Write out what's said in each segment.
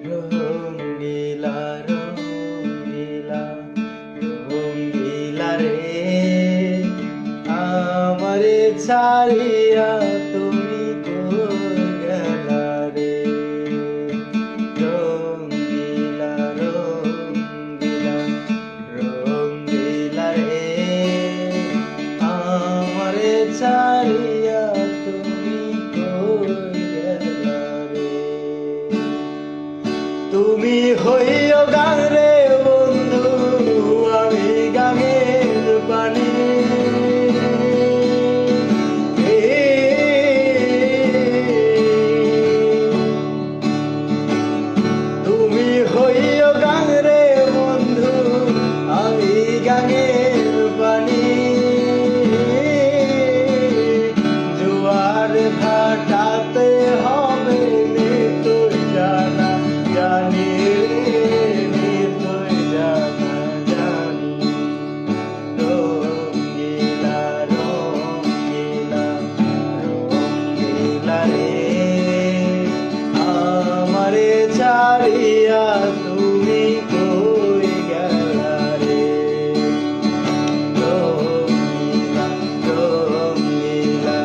রঙ্গিলা রঙ্গিলা রঙ্গিলা রে, আমারে ছাড়িয়া তুমি কই গেলা রে। রঙ্গিলা রঙ্গিলা রঙ্গিলা রে, আমারে ছাড়িয়া তুমি কই গেলা রে। তুমি হইও গান রে বন্ধু, আমি গানের পানি। তুমি হইও গান রে বন্ধু, আমি গানের পানি। জোয়ার ভাটাতে হবে নিতুই জানা জানি রে, নিতুই জানা জানি। রঙ্গিলা রঙ্গিলা রঙ্গিলা রে, আমারে ছাড়িয়া তুমি কই গেলা রে। রঙ্গিলা রঙ্গিলা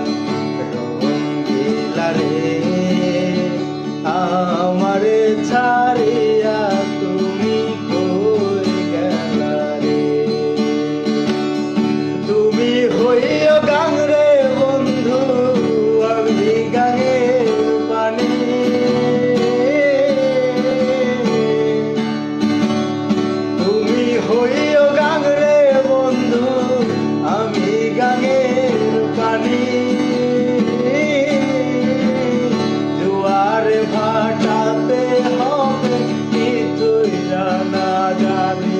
রঙ্গিলা রে, আমারে ছাড়িয়া তুমি কই গেলা রে। তুমি হইও গান রে বন্ধু, আমি গানের পানি। তুমি হইও গান রে বন্ধু, আমি গানের পানি। জোয়ার ভাটাতে হবে নিতুই জানা জানি।